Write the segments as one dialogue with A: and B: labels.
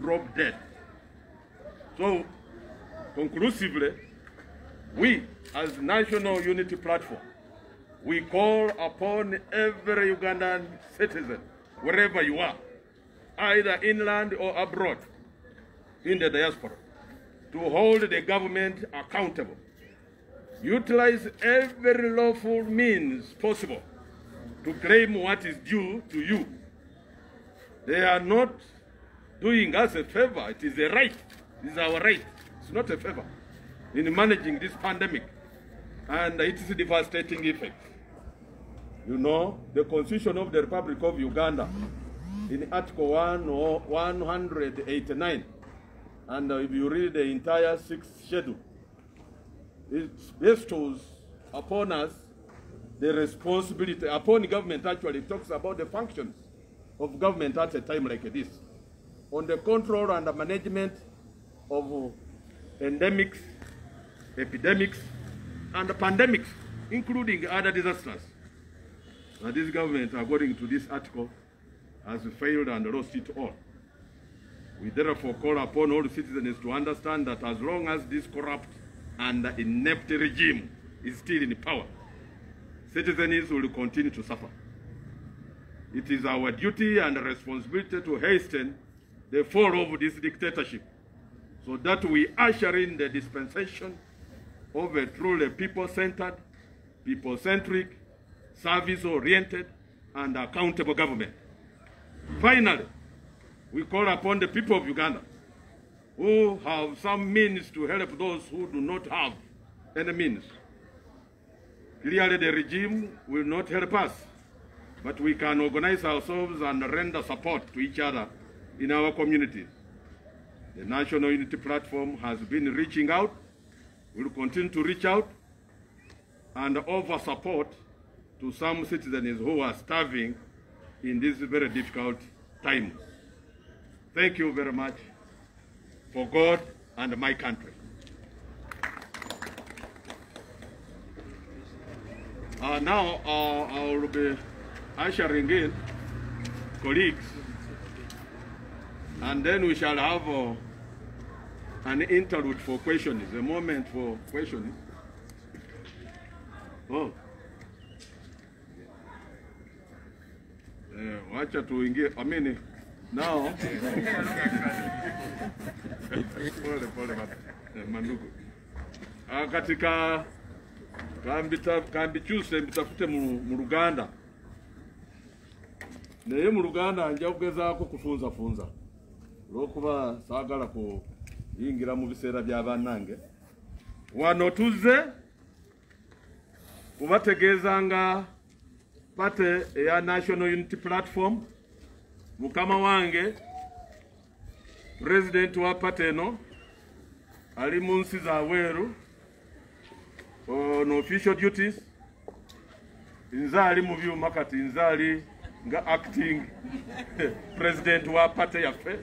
A: drop dead. So, conclusively, we, as National Unity Platform, we call upon every Ugandan citizen, wherever you are, either inland or abroad, in the diaspora, to hold the government accountable. Utilize every lawful means possible to claim what is due to you. They are not doing us a favor. It is a right. It is our right. It's not a favor in managing this pandemic and its devastating effects. You know, the Constitution of the Republic of Uganda, in Article 189, and if you read the entire 6th schedule, it bestows upon us the responsibility, upon government actually, it talks about the functions of government at a time like this, on the control and the management of endemics, epidemics, and pandemics, including other disasters. And this government, according to this article, has failed and lost it all. We therefore call upon all citizens to understand that as long as this corrupt and inept regime is still in power, citizens will continue to suffer. It is our duty and responsibility to hasten the fall of this dictatorship so that we usher in the dispensation of a truly people-centered, people-centric, service-oriented, and accountable government. Finally, we call upon the people of Uganda who have some means to help those who do not have any means. Clearly, the regime will not help us, but we can organize ourselves and render support to each other in our communities. The National Unity Platform has been reaching out, will continue to reach out, and offer support to some citizens who are starving in this very difficult time. Thank you very much for God and my country. Now I will be ushering in colleagues, and then we shall have an interlude for questions, a moment for questions. Oh. Wacha tuingie, amini. Now. Pole mandugu. Katika kambi chuse mbitafute mu Luganda. Naye mu Luganda njya kugezaako kufunza. Lwokuba saagala kuyingira mu biseera bya bannange. Wano tuzze kubategeezanga pate ya National Unity Platform. Mukama wange President wa pateno ali mu nsi za weeru on official duties. Nzali mu byuma kati nzali nga acting President wa pate yaffe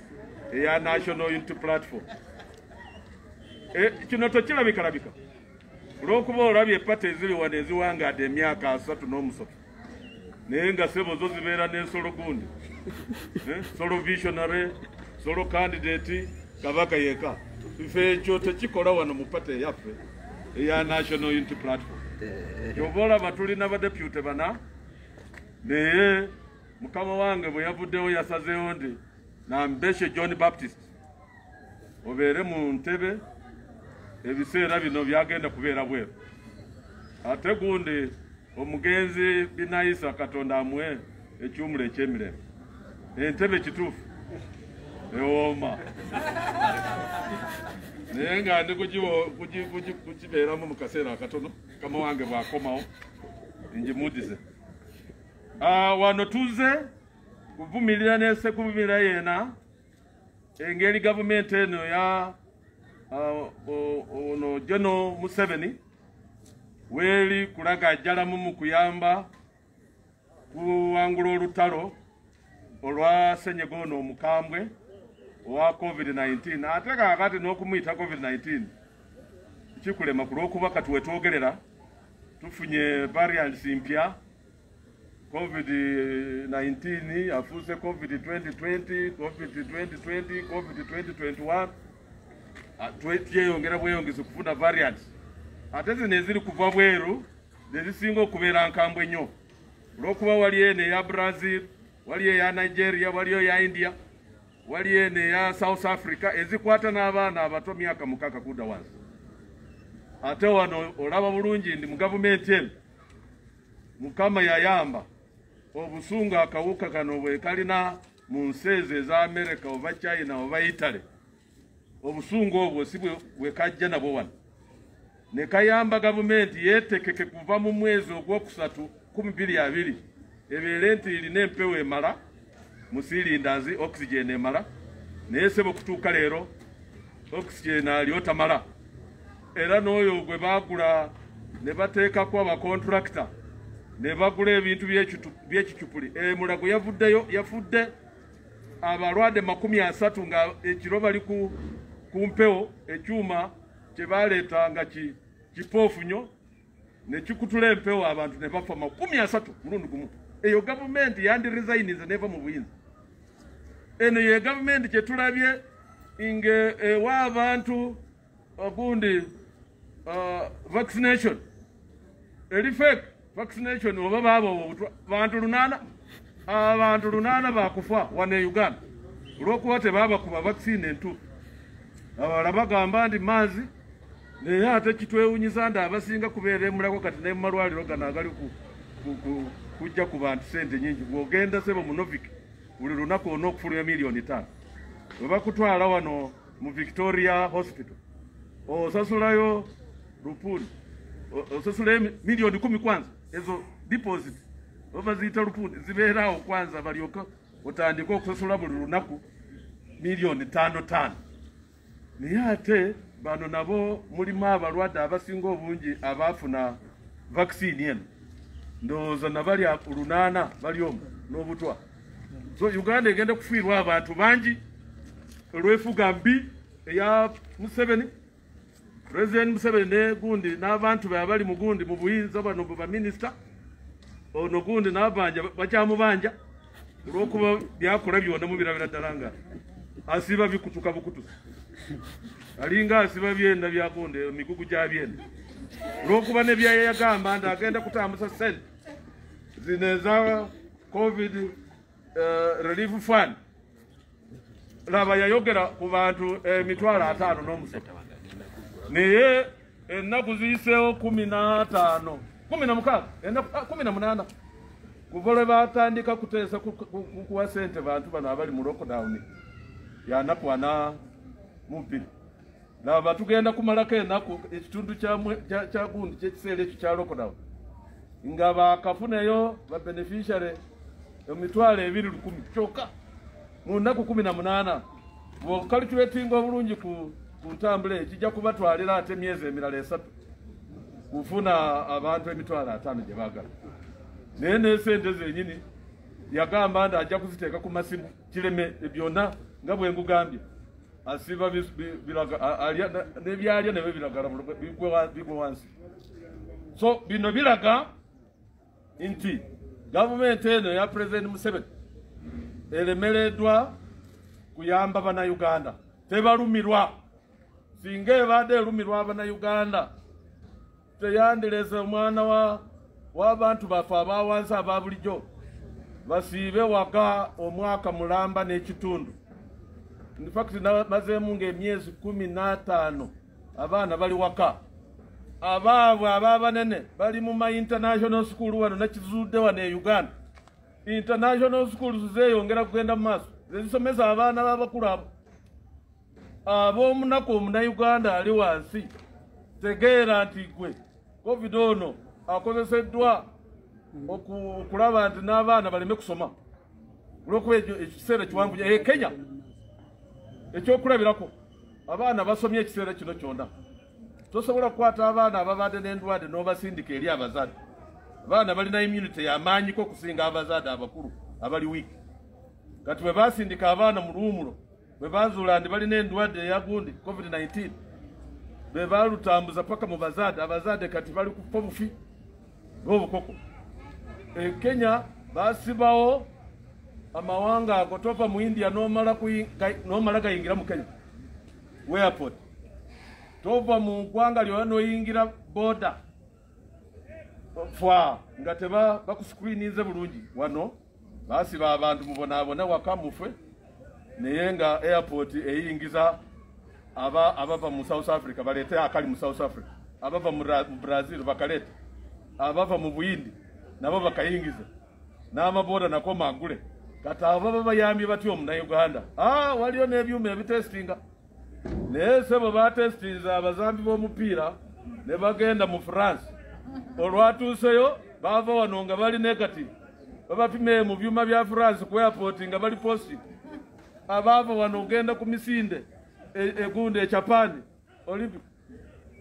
A: ya National Unity Platform. Kino tokirabika olw'okuba olabye pate ziri wano eziwangaadde emyaka 33 naye nga sebo zo zibeera n'ensolo gundi. Solo visionary, solo candidate, kabaka yeka. Ife ekyo tekikola wano mu pate yaffe eya National Unity Platform. Kyobola batulina badepute bana naye mukama wange bwe yavuddewo yasazeewo ndi Nambeshe John Baptist obeere mu ntebe ebiseera bino byagenda kubeera bweru. Ate gundi omugenzi Binayisa Katonda amuwe ekyumula ekyemirembe. Entebe kituufu ewooma naye nga ndi kukibeeramu mu kaseera akatono kama wange bw'akomawo ngimudize. Wano tuzze kuvumirira n'esekuvumira yena engeri gavumenti eno ya ono General Museveni weeri kulagajjalamu mu kuyamba kuwangula olutalo olwa ssenyiga ono omukambwe owa COVID-19. Ate kaakati n'okumuyita COVID-19 kikulema ku lw'okuba kati we twogerera tufunye variants mpya COVID-19 afuse COVID-2020 COVID-2020 COVID-2021 tweyongera bweyongezi kufuna variants ate zino eziri kuva bweru zezisinga okubeera nkambwe nnyo olw'okuba wali eno eya Brazil wali eya Nigeria wali eya India wali eno eya South Africa ezikwata n'abaana abato myaka 6 kudda wansi ate wano olaba bulungi ndi mu gavumenti eno Mukama yayamba obusungu akawuka kano bwe kalina mu nsi eza America oba China oba Italy obusungu obwo si bwe kajja nabo wano ne kayamba gavumenti yetekeke kuva mu mwezi ogwokusatu 2022 ebeere nti irina empewo emala musirindazi oxygen emala naye sebo kutuuka leero oxygen aliyo tamala era n'oyo gwe baagula ne bateekako abacontractor ne bagula ebintu by'ekicupuli Mulago yavuddeyo yafudde abalwadde 30 nga ekiro bali ku mpewo ekyuma kye baleeta nga kipoofu nnyo ne kikutula empewo abantu ne bafa 30 mulundi gumu eyo gavumenti yandiresigninze neva mu buyinza eno ye gavumenti kye tulabye inge ewa abantu ogundi vaccination eri fake vaccination oba babo bantu 8 bakufa wane Uganda olw'okuba tebaba kuba vaccine entu abala bagamba ndi maazi naye ate kitwewunyiza ndi abasinga kubeera Mulago kati ne mu malwaliro gano agali kujja ku bantu sente nyingi bw'ogenda sebo mu Novik buli lunaku olina okufulumya $5,000,000 bwe bakutwala wano mu Victoria Hospital osasulayo lupuni osasulayo $10,000,000 kwanza ezo deposit oba ziyita lupuni zibeerawo kwanza balyoka otandika okusasula buli lunaku $5,000,000 naye ate bano nabo mulimu abalwadde abasinga obungi abaafuna vaccine eno ndowooza nabali 8 bali omu n'obutwa so Uganda egenda kufiirwa abantu bangi olw'efuga mbi eya Museveni President Museveni ne gundi n'abantu be abali mu gundi mu buyinza bano ba minister ono gundi n'abanja bakyamubanja olw'okuba byakola byonna mu birabira ddala nga asiba bikutuka bukutusi alinga asiba byenda byagundi emigugu gya byenda olw'okuba ne byayagamba nti agenda kutambuza sente zino eza COVID relief fund laba yayogera ku bantu 50,000 naye ennaku ziyiseewo 15 18 kuva lwe batandika kuteesa kuwa sente bantu bano abali mu lockdown ya nnaku 42 laba tugenda kumalako ennaku ekitundu kya gundi ky'ekiseera ekyo kya lockdown nga bakafuneyo ba beneficiary 2,100 kyokka mu nnaku 18 bw'okalculatinga obulungi ku ntambula ekijja kubatwalira ate emyezi emirala 3 kufuna abantu 5,000 gye baagala naye n'esente zenyini yagamba nti ajja kuziteeka ku masimu kireme byonna nga bwe ngugambye asiba n'ebyalya nebyo biragala bigwe wansi so bino biraga nti gavumenti eno ya President Museveni elemereddwa kuyamba bannayuganda tebalumirwa singa ebadde elumirwa bannayuganda teyandireze omwana w'abantu baffe abawansi aba bulijjo basiibe waka omwaka mulamba n'ekitundu in fact mazeemu ng'emyezi 15 abaana bali waka abaabwe abanene bali mu ma international school wano nakizudde wano e Uganda international schools zeeyongera kugenda mu maaso zisomesa abaana b'abakulu abo ab'omunaku omunayuganda ali wansi tegeera nti gwe COVID ono akozeseddwa okulaba nti n'abaana baleme kusoma olw'okuba ekiseera kiwanvu Kenya ekyokulabirako abaana basomye ekiseera kino kyonna tosobola kukwata abaana ababadde n'endwadde n'obasindika eri abazadde abaana balina immunity y'amaanyiko okusinga abazadde abakulu abali wiiki kati bwe basindika abaana mu luwumulo bwe bazuula nti balina endwadde eyagundi COVID-19 be balutambuza paka mu bazadde abazadde kati bali kufa bufi bw'obukoko Kenya basibawo amawanga ago tova mu India nomala gayingira mu Kenya airport tova mu gwanga lyo noyingira border fwa nga teba bakuscreenize bulungi wano basiba abantu mubonabona wakamufwe neyenga airport eyingiza abava mu South Africa balete akali mu South Africa abava mu Brazil bakalete abava mu Buhindi nabo bakayingiza n'amaboda nako magule kata ababa bayambi batyo mu Uganda waliyo nebyuma ebitestinga nese baba testinza abazambi b'omupira ne bagenda mu France olwatuseyo bava wanonga bali negative baba pime mu byuma bya France ku airport nga bali positive abava wanogenda ku misinde egunde Japan Olympic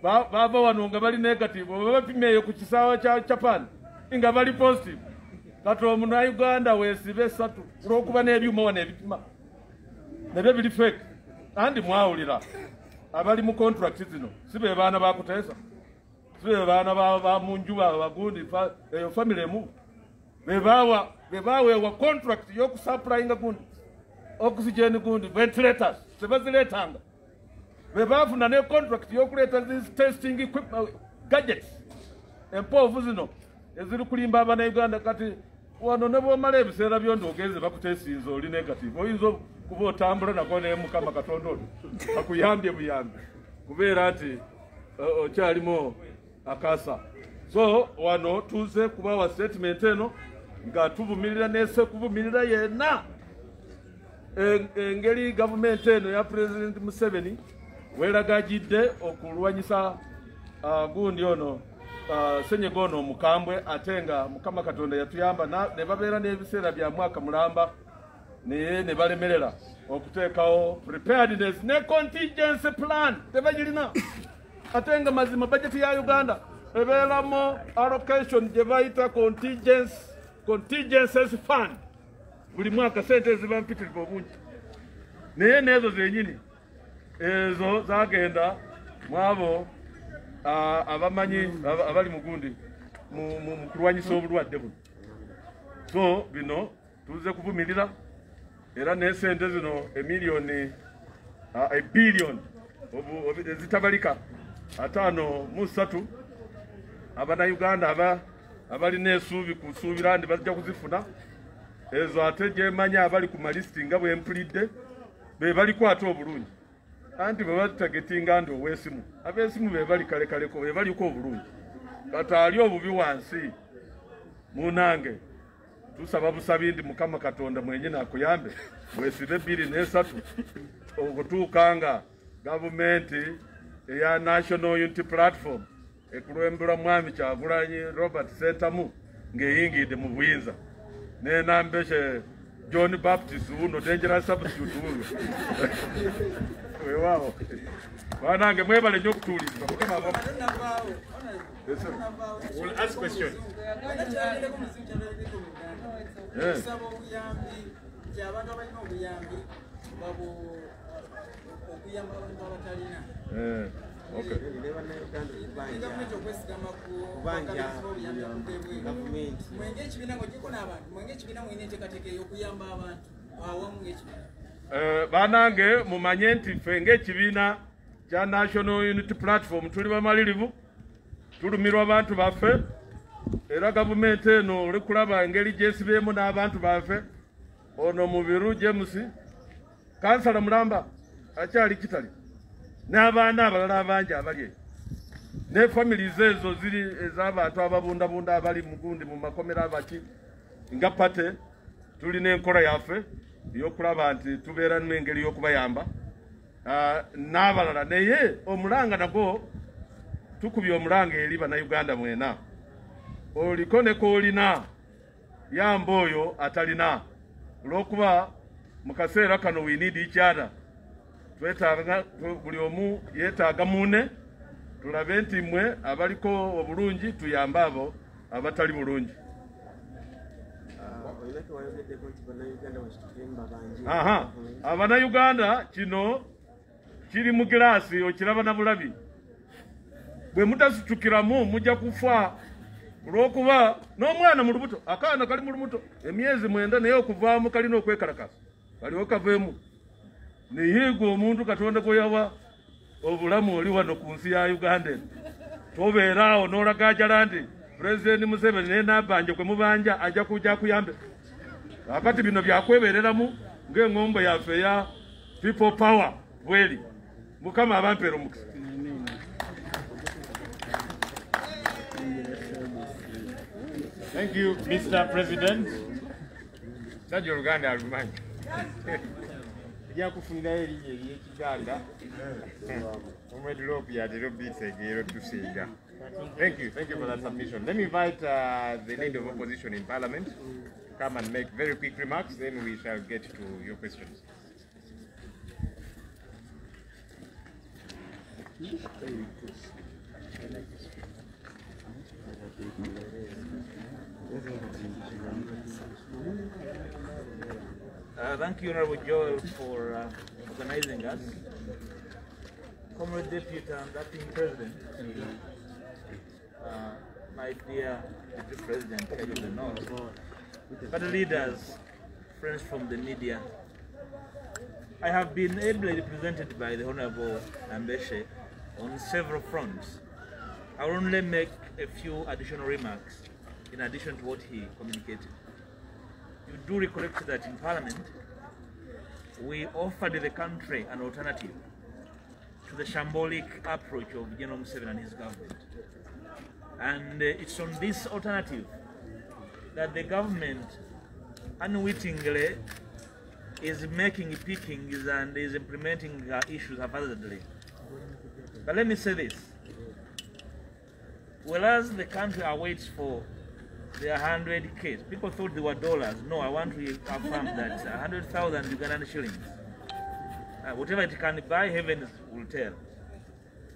A: baba wanonga bali negative baba pimeyo ku kisawa cha Japan nga bali positive kato mu Uganda wesibe satu kuba n'ebyuma wane ebipima nebe bili fake andi mwawulira abali mu contract zino sibe bana bakutesa sibe bana ba munjuba bagundi family mu bebawe wa contract yo kusupplyinga gundi oxygen gundi ventilators sebaziletanga bebafuna ne contract yo kuleta these testing equipment gadgets empovu zino eziri kulimba abana Uganda kati wano nebo male bisera byondo ogeze bakutesinzo oli negative oyinzo kuba otambula nako ne mukama katondodo akuyambye buyambi kubeera ati okyalimo akasa so wano tuze kuba wa statement eno nga tuvumirira nese kuvumirira yena engeri government eno ya President Museveni welagajidde okulwanyisa gundi ono senyegono mukambwe atenga mukama katonda yatuyamba ne babeera n'ebiseera bya mwaka mulamba ne balemerera okuteekawo preparedness ne contingency plan tebagirina atenga mazima budget ya Uganda ebeeramo allocation gye bayita contingencies fund buli mwaka sente zibampitirivu obungi naye nezo zenyini ezo zagenda mwabo abamanyi abali mugundi mu kulwanyisa obulwadde buno so bino tuze kuvumirira era n'esente zino emiliyoni billion zitabalika 5.3 abana Uganda abali n'esuubi kusuubira ndi bajja kuzifuna ezo ate gyemanya abali ku malisti nga bwempulidde be bali kwata obulungi anti baba targetinga ndo wesimu abesimu be bali kalekaleko be bali ko obulungi kata ali obubi wansi munange tusaba busabindi mukama katonda mwenye nakuyambe wesibe 2.3 okutuukanga government ya National Unity Platform ekulwembera mwami Kyagulanyi Robert Sentamu ngeyingide mu Buyinza nenambeshe John Baptist uno dangerous substitute uno wewawo banange mwebale nyo kutuliza mukama abo
B: we'll ask question
A: okay. Banange mumanye nti fenge ekibiina kya National Unity Platform tuli bamalirivu tulumirwa abantu baffe era gavumenti eno oli kulaba engeri gyesibyemu n'abantu baffe ono Mubiru James kansala mulamba akyali kitali n'abaana abalala abangi abali ne families ezo ziri ez'abantu ababundabunda abali mugundi mu makomera abaki nga pate tuli n'enkola yaffe yokulaba nti tubeera n'engeri y'okubayamba n'abalala naye omulanga nago tukubye omulanga eri bannayuganda mwena oliko ne koolina yamba oyo atalina olw'okuba mu kaseera kano we need each other twetaaga buli omu yeetaaga munne tulabe nti mmwe abaliko obulungi tuyamba abo abatali bulungi. Abannayuganda kino kiri mu giraasi okiraba na bulabi bwe mutasittukiramu mujja kufa olw'okuba n'omwana mu lubuto akaana kali mu lubuto emyezi 9 naye okuvaamu kalina okwekalakasa kaliwo kaveemu naye gwe omuntu Katonda gwe yawa obulamu oli wano ku nsi ya Uganda tobeera awo n'olagajala nti Pulezidenti Museveni naye n'abanja kwe mubanja ajja kujja kuyambe akati bino byakwebereramu ng'engombo yaffe ya people power bweri Mukama abampeera omukisa.
B: Thank you, Mr. President. Sajja Oluganda alumanyi. Ejja kufunirayo erinnya ery'Ekiganda. Omwediropi yatera biseegero tusinga. Thank you for that submission. Let me invite the leader of opposition in Parliament to come and make very quick remarks, then we shall get to your questions.
C: Thank you, Honorable Joel, for organizing us. Comrade Deputy and Acting President, my dear Deputy President, Head of the North, but leaders, friends from the media, I have been ably represented by the Honorable Ambeshe on several fronts. I will only make a few additional remarks in addition to what he communicated. You do recollect that in Parliament, we offered the country an alternative to the shambolic approach of General Museveni and his government. And it's on this alternative that the government unwittingly is making pickings and is implementing issues haphazardly. But let me say this. Whereas the country awaits for the 100K, people thought they were dollars. No, I want to affirm that 100,000 Ugandan shillings. Whatever it can buy, heaven will tell.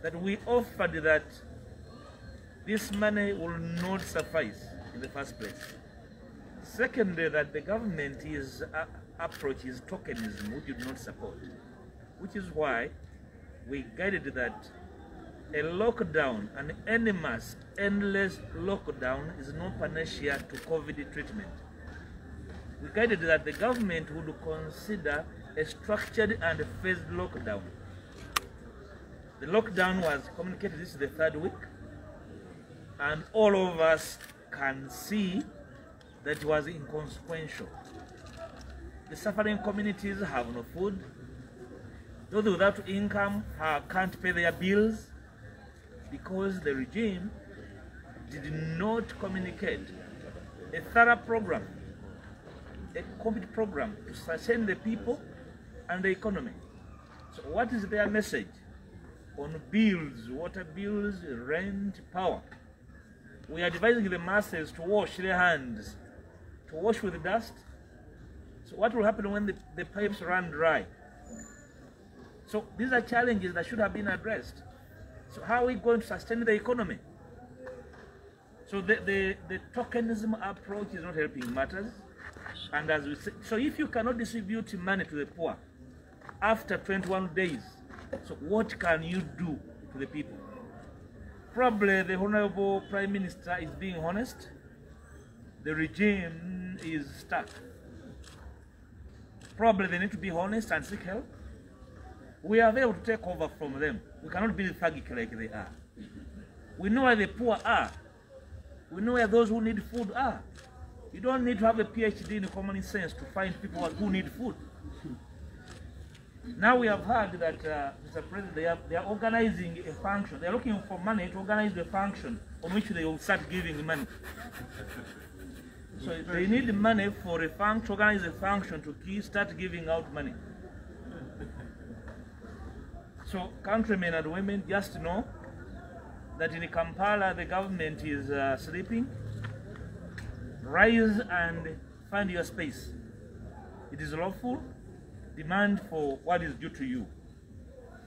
C: That we offered that this money will not suffice in the first place. Secondly, that the government approach is tokenism, which you do not support. Which is why we guided that a lockdown, an endless lockdown is no panacea to COVID treatment. We guided that the government would consider a structured and phased lockdown. The lockdown was communicated, this is the 3rd week, and all of us can see that it was inconsequential. The suffering communities have no food. Those without income can't pay their bills because the regime did not communicate a thorough program, a complete program to sustain the people and the economy. So what is their message on bills, water bills, rent, power? We are advising the masses to wash their hands, to wash with dust. So what will happen when the pipes run dry? So these are challenges that should have been addressed. So how are we going to sustain the economy? So the tokenism approach is not helping matters. And as we say, so if you cannot distribute money to the poor after 21 days, so what can you do to the people? Probably the Honorable Prime Minister is being honest. The regime is stuck. Probably they need to be honest and seek help. We are able to take over from them. We cannot be thuggish like they are. We know where the poor are. We know where those who need food are. You don't need to have a PhD in common sense to find people who need food. Now we have heard that, Mr. President, they are organizing a function. They are looking for money to organize the function on which they will start giving money. So they need money for a function, to organize a function to start giving out money. So countrymen and women, just know that in Kampala the government is sleeping. Rise and find your space. It is lawful. Demand for what is due to you.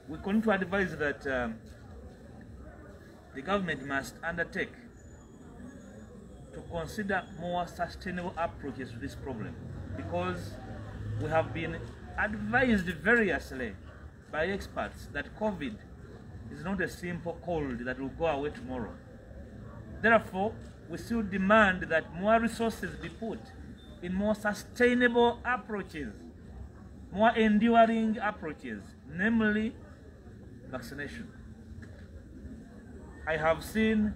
C: We continue to advise that the government must undertake to consider more sustainable approaches to this problem, because we have been advised variously by experts that COVID is not a simple cold that will go away tomorrow. Therefore, we still demand that more resources be put in more sustainable approaches, more enduring approaches, namely vaccination. I have seen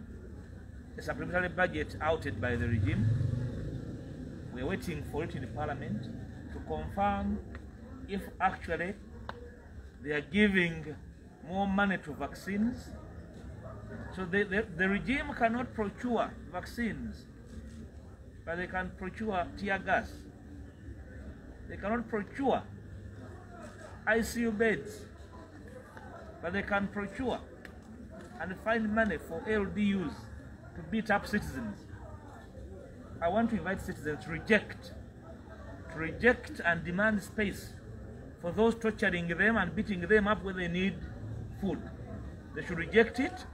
C: a supplementary budget outed by the regime. We are waiting for it in the parliament to confirm if actually they are giving more money to vaccines. So the regime cannot procure vaccines, but they can procure tear gas. They cannot procure ICU beds, but they can procure and find money for LDUs to beat up citizens. I want to invite citizens to reject and demand space for those torturing them and beating them up when they need food. They should reject it.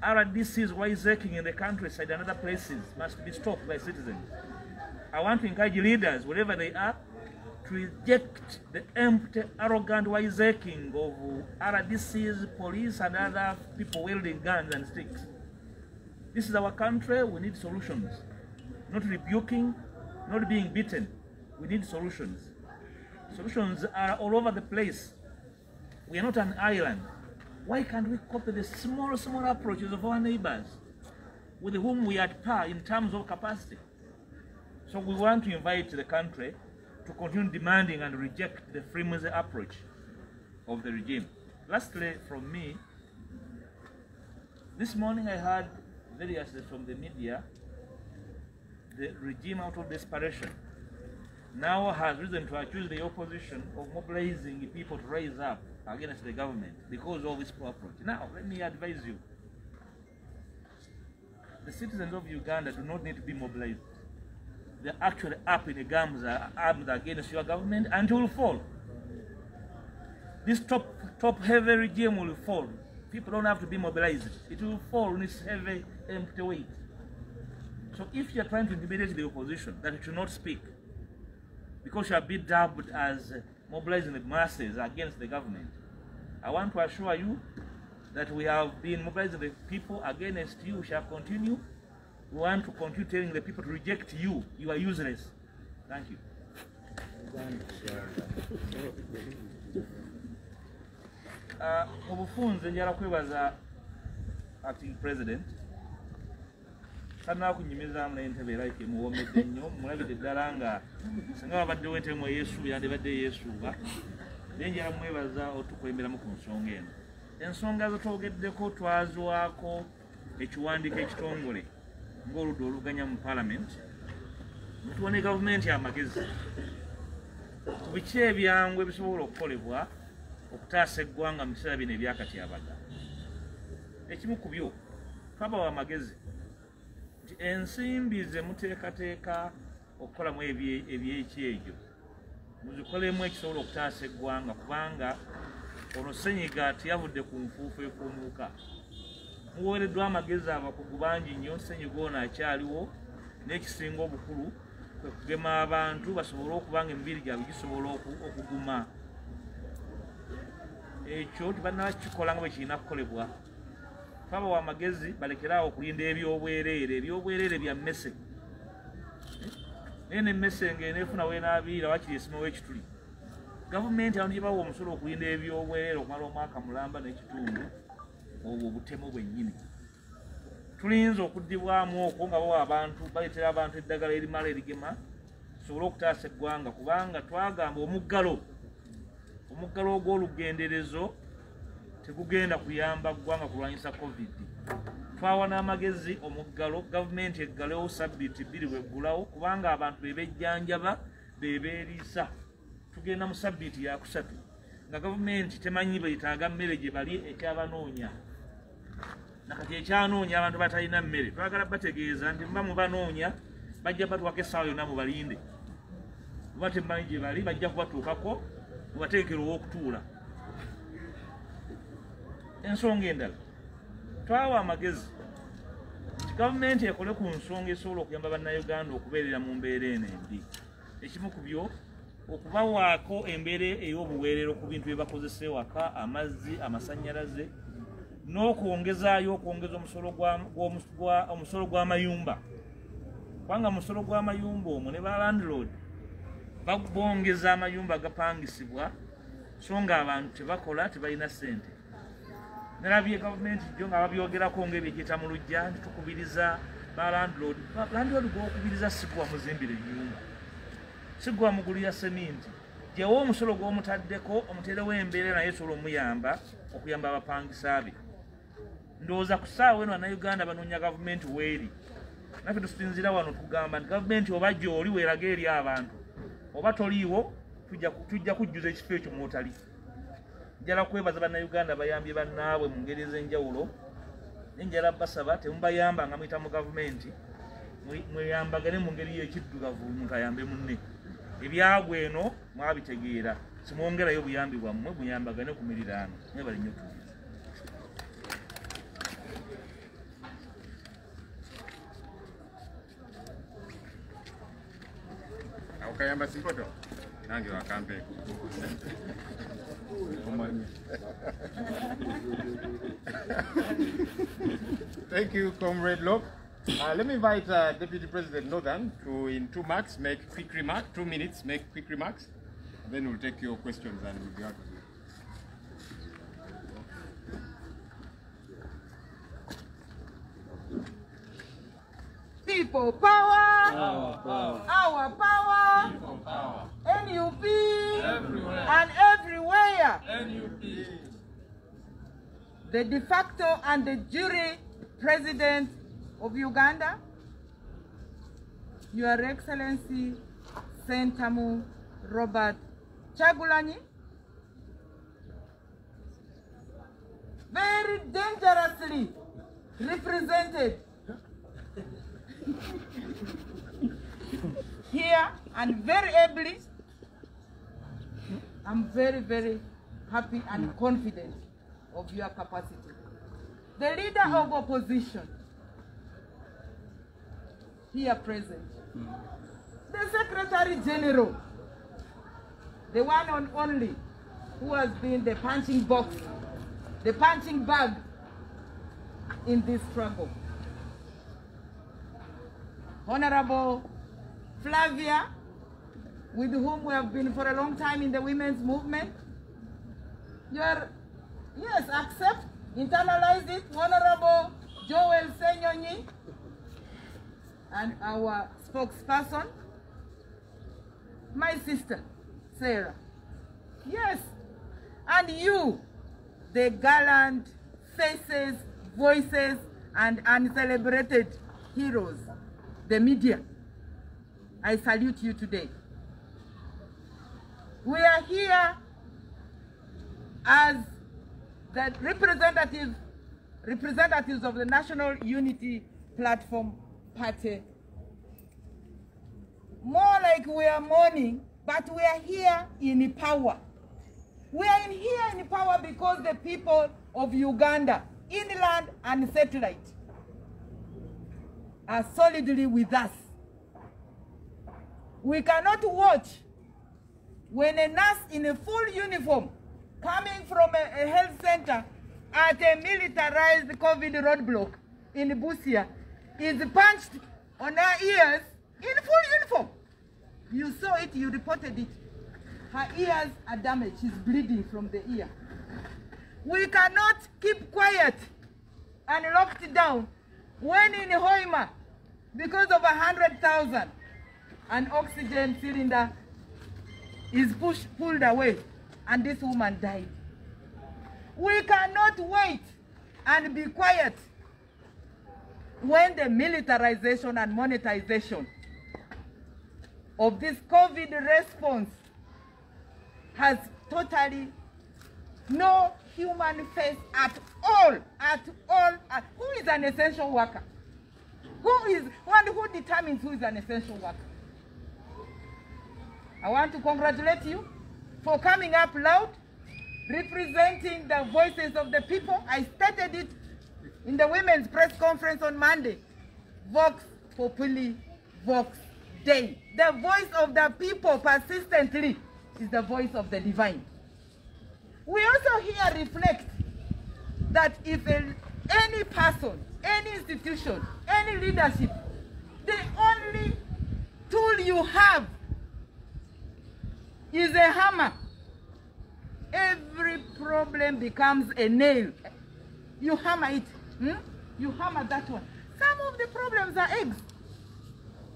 C: RDCs wisecking in the countryside and other places must be stopped by citizens. I want to encourage leaders, wherever they are, to reject the empty, arrogant wisecking of RDCs, police, and other people wielding guns and sticks. This is our country. We need solutions. Not rebuking, not being beaten. We need solutions. Solutions are all over the place. We are not an island. Why can't we copy the small approaches of our neighbors with whom we are at par in terms of capacity? So we want to invite the country to continue demanding and reject the flimsy approach of the regime. Lastly, from me, this morning I heard variously from the media, the regime, out of desperation, now has reason to accuse the opposition of mobilizing people to rise up against the government because of this approach. Now, let me advise you. The citizens of Uganda do not need to be mobilized. They're actually up in the arms against your government, and it will fall. This top-heavy regime will fall. People don't have to be mobilized. It will fall in its heavy, empty weight. So if you're trying to intimidate the opposition, that it should not speak, because you have been dubbed as mobilizing the masses against the government, I want to assure you that we have been mobilizing the people against you. We shall continue. We want to continue telling the people to reject you. You are useless. Thank you. Obufunze njala kwebaza acting president. Sana kunyimiza mu entebe like muwomedde nnyo mulabide ddala nga singa babadde wentemu Yesu yandibadde Yesu ba njala mwebaza otukulemberamu ku nsonga eno. Ensonga zotwogeddeko twazwako ekiwandiiko ekitongole ng'oludda oluganya mu parliament. Tubone gavumenti amagezi ku biki ebyangu ebisobola okukolebwa okutaasa eggwanga mu biseera bino ebyakatyabaga. Ekimu ku byo twabawa amagezi nti ensimbi ze muteekateeka okukolamu ebyekyejo muzikolemu ekisobola okutaasa eggwanga, kubanga ono Ssenyiga teyavudde ku nfuufu ekuumuuka. Muweereddwa amagezi abakugu bangi nnyo. Ssenyiga ono akyaliwo, n'ekisinga obukulu kwe kugema abantu basobole okuba nga emibiri gyabwe gisobola okuguma. Ekyo tebannakikola nga bwe kirina kukolebwa. Twabawa amagezi balekeraawo okulinda ebyobwereere. Ebyobwereere bya mmese. Naye n'emmese ng'eneefuna weenaabiira wakiri esima w'ekituli. Gavumenti abantu gye bawa omusolo okulinda ebyobwereere okumala omwaka mulamba n'ekitundu, obwo obutemu bwennyini. Tulinza okuddibwamu okwo nga bawa abantu, baleetera abantu eddagala erimala erigema tusobole okutaasa eggwanga, kubanga twagamba omuggalo ogw'olugenderezo tegugenda kuyamba ggwanga kulwanyisa COVID. Twawa n'amagezi omuggalo, gavumenti eggalewo sabbiiti 2 bweggulawo, kubanga abantu bebejjanjaba bebeeriisa. Tugenda mu sabbiiti ya 3 nga gavumenti temanyi beetaaga mmere gye bali ekyabanoonya. Nakati ekyanoonya abantu batalina mmere. Twagala bategeeza nti mba mubanoonya bajja batuwako essaawa yonna mubalinde. Muba temumanyi gye bali bajja kubatuukako mubateekera ow'okutuula. Ensonga endala twawa amagezi gavumenti ekole ku nsonga esobola okuyamba bannayuganda okubeerera mu mbeera eno embi. Ekimu ku byo okubawaako embeera ey'obuweerero ku bintu bye bakozesa ewaka, amazzi, amasannyalaze, n'okwongezaayo omusolo gw'amayumba. Kubanga omusolo gw'amayumba omwo ne ba landlord bongeza amayumba agapangisibwa so nga abantu tebakola tebalina ssente. Nerabye gavumenti jjo nga babyogerako ng'ebyegyeta mu lujja nti tukubiriza ba landlord gw'okubiriza si gwa muzimbira ennyumba, si gwa mugulira seminti, gyewa omusolo gw'omutaddeko omuteerewo embeera naye sobola omuyamba okuyamba abapangisa be. Ndowooza ku ssaawa eno Bannayuganda banoonya gavumenti weeri. Naffe tusinzira wano tugamba nti gavumenti oba gy'oli weeraga eri abantu, oba toliiwo tujja kujjuza ekifo ekyo mwotali. Njala kwebaza Bannayuganda bayambye bannaabwe mu ngeri ez'enjawulo. Njala basaba temubayamba nga muyita mu gavumenti, mweyambagane mu ngeri y'ekiddugavu, omuntu ayambe munne. Ebyagwa eno mwabitegeera, simwongerayo buyambi bwammwe, muyambagane ku miriraano. Mwebale nnyo tuuliza.
B: Kayamba Simpoto nange wakampe. Thank you, Comrade Locke. Let me invite Deputy President Northern to, in 2 minutes, make quick remarks. 2 minutes, make quick remarks. Then we'll take your questions and we'll be out of here.
D: People power,
E: Our power.
D: our power,
E: People power.
D: NUP,
E: Everywhere.
D: and everywhere.
E: NUP.
D: The de facto and the jure president of Uganda, Your Excellency Sentamu Robert Kyagulanyi, very dangerously represented here and very ably. I'm very, very happy and confident of your capacity. The leader of opposition here present, the Secretary General, the one and only who has been the punching box, the punching bag in this struggle. Honorable Flavia, with whom we have been for a long time in the women's movement. Yes, accept, internalize it. Honorable Joel Senyonyi, and our spokesperson, my sister, Sarah. Yes, and you, the gallant faces, voices, and uncelebrated heroes, the media. I salute you today. We are here as the representatives of the National Unity Platform Party. More like we are mourning, but we are here in power. We are here in power because the people of Uganda, inland and satellite, are solidly with us. We cannot watch when a nurse in a full uniform coming from a health center at a militarized COVID roadblock in Busia is punched on her ears in full uniform. You saw it, you reported it. Her ears are damaged, she's bleeding from the ear. We cannot keep quiet and locked down when in Hoima, because of 100,000, an oxygen cylinder is pulled away and this woman died. We cannot wait and be quiet when the militarization and monetization of this COVID response has totally no human face at all, Who is an essential worker? Who determines who is an essential worker? I want to congratulate you for coming up loud, representing the voices of the people. I stated it in the women's press conference on Monday. Vox Populi, Vox Dei. The voice of the people persistently is the voice of the divine. We also here reflect that if any person, any institution, any leadership, the only tool you have is a hammer, every problem becomes a nail. You hammer it. You hammer that one. Some of the problems are eggs.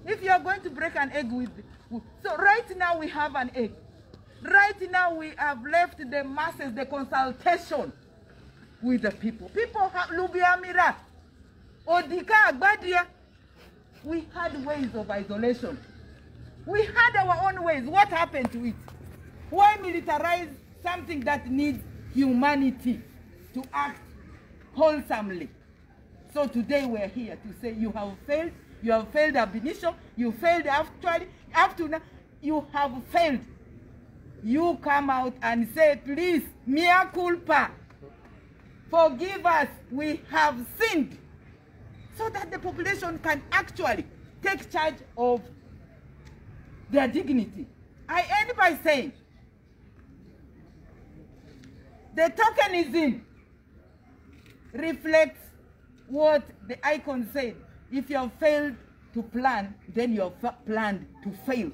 D: If you are going to break an egg with... So right now we have an egg. Right now we have left the masses, the consultation with the people. People have Lubiamira, Odika, Agbadia. We had ways of isolation. We had our own ways. What happened to it? Why militarize something that needs humanity to act wholesomely? So today we're here to say you have failed. You have failed ab initio. You failed actually. Up to now, you have failed. You come out and say, please, mea culpa. Forgive us. We have sinned. So that the population can actually take charge of their dignity. I end by saying, the tokenism reflects what the icon said. If you have failed to plan, then you have planned to fail.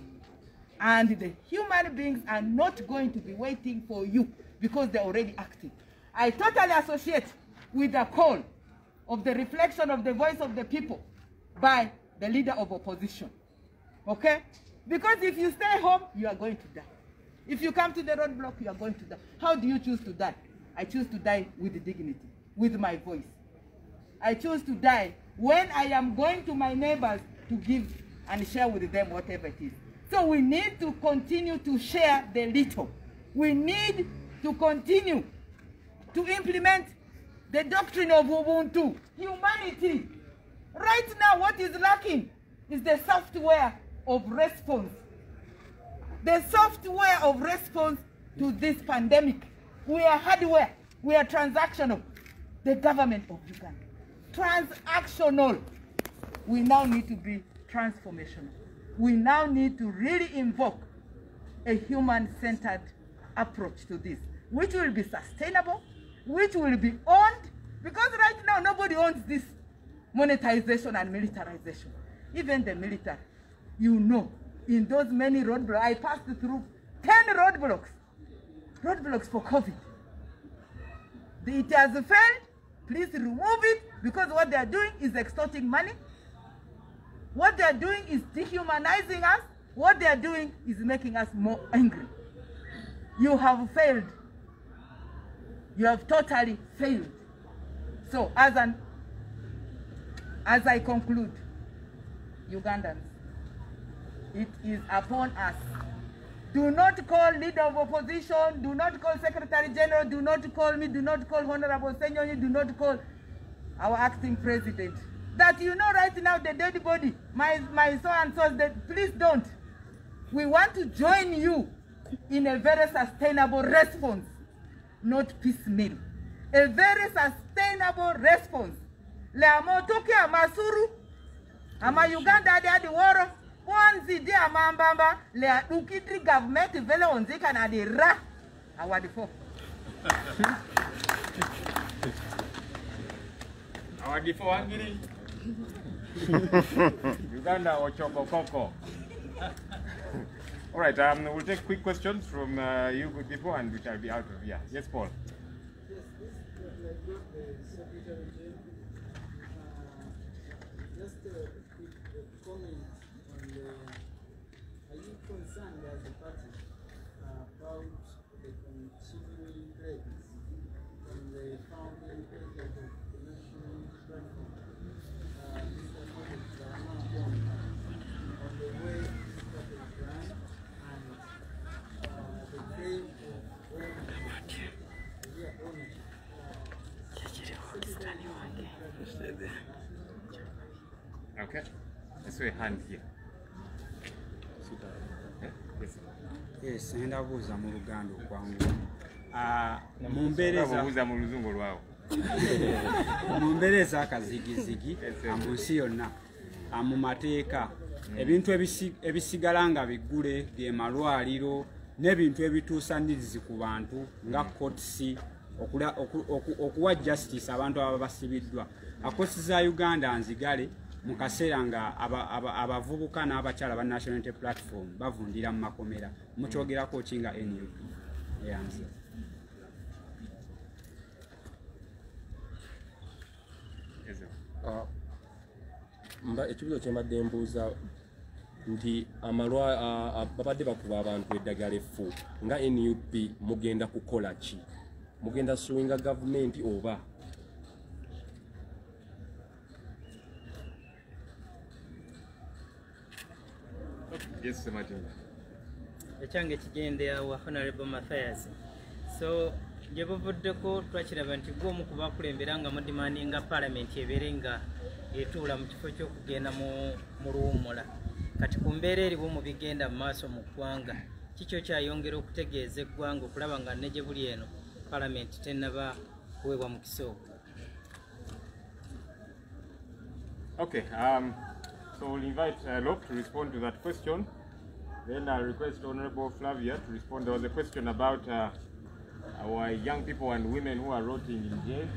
D: And the human beings are not going to be waiting for you because they're already acting. I totally associate with the call of the reflection of the voice of the people by the leader of opposition. Okay? Because if you stay home, you are going to die. If you come to the roadblock, you are going to die. How do you choose to die? I choose to die with dignity, with my voice. I choose to die when I am going to my neighbors to give and share with them whatever it is. So we need to continue to share the little. We need to continue to implement the doctrine of Ubuntu, humanity. Right now, what is lacking is the software of response. The software of response to this pandemic. We are hardware. We are transactional. The government of Uganda. Transactional. We now need to be transformational. We now need to really invoke a human-centered approach to this, which will be sustainable, which will be owned, because right now nobody owns this monetization and militarization. Even the military, you know, in those many roadblocks, I passed through 10 roadblocks for COVID. It has failed. Please remove it, because what they are doing is extorting money. What they are doing is dehumanizing us. What they are doing is making us more angry. You have failed. You have totally failed. So as I conclude, Ugandans, it is upon us. Do not call leader of opposition, do not call Secretary General, do not call me, do not call Honorable Senyonyi, do not call our acting president. That you know right now the dead body, my so-and-so, please don't. We want to join you in a very sustainable response, not piecemeal. A very sustainable response. Le amotoke amasuru, ama Uganda adi woro, onzi di amambamba, le ukidri government vele onzika na di ra, awadifo.
B: Awadifo wangiri. Uganda ochoko koko. All right, we'll take quick questions from you before, and we shall be out of here. Yes, Paul.
E: Yes, this is the Secretary General. Just a quick comment on the. Are you concerned as a party about the continuing threats from the founding president of the National Unity Platform, Mr. Moses Dlamini, on the way this party is run and the claim of ownership?
B: Okay, let's see a hand here.
F: Yes, ngenda buuza mu Luganda okwangu. Mu mbeereza akazigizigi mu nsi yonna mu mateeka ebintu ebisigala nga biggule bye malwaliro n'ebintu ebituusa nnizi ku bantu nga kotisi okuwa justice abantu ababa basibiddwa akoseza Uganda nzigale mu kaseera nga abavubuka n'abakyala ba National Unity Platform bavundira mu makomera mukyogerako kinga NUP eyanze.
G: Ekibuzo kye mbadde mbuuza nti babadde bakuba abantu eddagala effu nga NUP mugenda kukola ki? Mugenda suinga gavumenti oba?
B: Yes, Martin.
E: Ekyange kigendera wa Honorable Mathias. So gye buvuddeko twakiraba nti gwomu ku bakulembera nga mudimandinga Parliament ebeere nga etuula mu kifo ky'okugenda mu luwummula. Kati ku mbeera eriwo mu bigenda mu maaso mu ggwanga kikyo kyayongera okutegeeza eggwanga okulaba nga ne gye buli eno Parliament tennaba kuweebwa mukisa ogwo.
B: Okay, so we'll invite Locke to respond to that question. Then I'll request Honorable Flavia to respond. There was a question about our young people and women who are rotting in jail.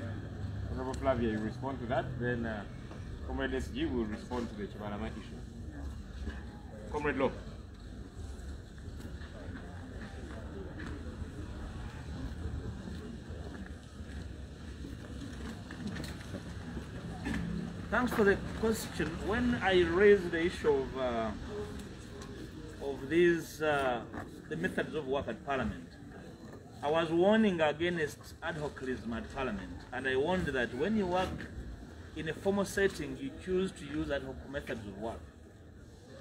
B: Honorable Flavia, you respond to that. Then Comrade SG will respond to the Chibalama issue. Comrade Locke.
C: Thanks for the question. When I raised the issue of these the methods of work at Parliament, I was warning against ad hocism at Parliament, and I warned that when you work in a formal setting, you choose to use ad hoc methods of work.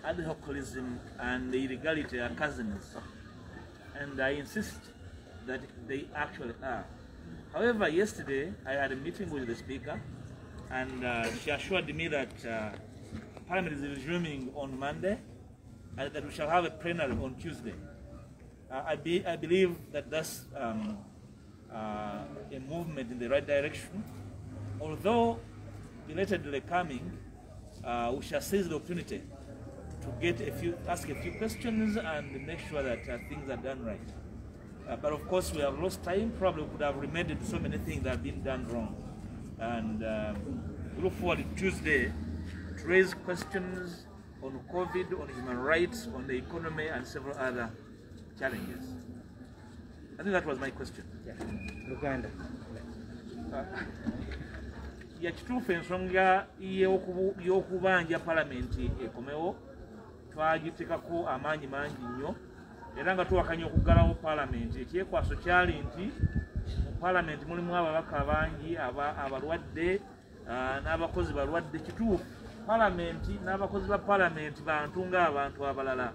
C: Ad hocism and the illegality are cousins, and I insist that they actually are. However, yesterday I had a meeting with the Speaker, and she assured me that Parliament is resuming on Monday, and that we shall have a plenary on Tuesday. I believe that that's a movement in the right direction. Although belatedly coming, we shall seize the opportunity to ask a few questions and make sure that things are done right. But of course, we have lost time. Probably could have remedied so many things that have been done wrong. And we look forward to Tuesday to raise questions on COVID, on human rights, on the economy, and several other challenges. I think that was my question.
E: Yeah. Luganda.
C: Yakituufu ensonga y'okubanja palamenti ekomewo twagitekako amaanyi mangi nnyo era nga tuwakanya okuggalawo palamenti. Ekyekwaso kyali nti mu palamenti mulimu ababaka bangi abalwadde n'abakozi balwadde. Kituufu palamenti n'abakozi ba palamenti bantu ng'abantu abalala.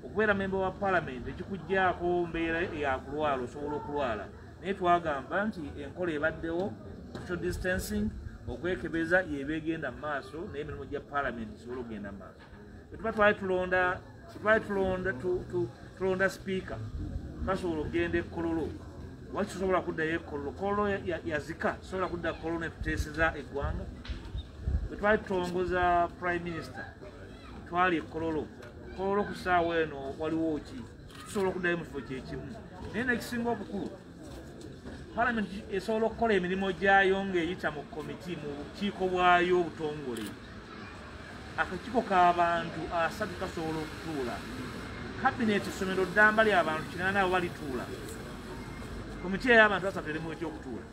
C: Okubeera memba wa palamenti ekikuggyako mbeera yakulwala osobola okulwala, naye twagamba nti enkola ebaddewo social distancing, okwekebeza yebegenda mu maaso n'emirimu gya palamenti isobola okugenda mu maaso. Bwe tuba tulonda sipiika twasobola okugenda ekololo, waki tusobola kuddayo ekololo? Kololo yazika, tusobola kudda kololo netuteeseza eggwanga. Bwe twali tutongoza prime minister twali ekololo ku ssaawa eno waliwo ki? Tusobola okuddayo mu kifo kyekimu. Naye nekisinga obukulu, palamenti esobola okukola emirimu gyayo ng'eyita mu komiti mu bukiiko bwayo obutongole. Akakiiko k'abantu 3 kasobola okutuula. Kabineti essomero ddamba ly'abantu 80 abo balituula. Komiti ey'abantu 3 erimu ekyokutuula.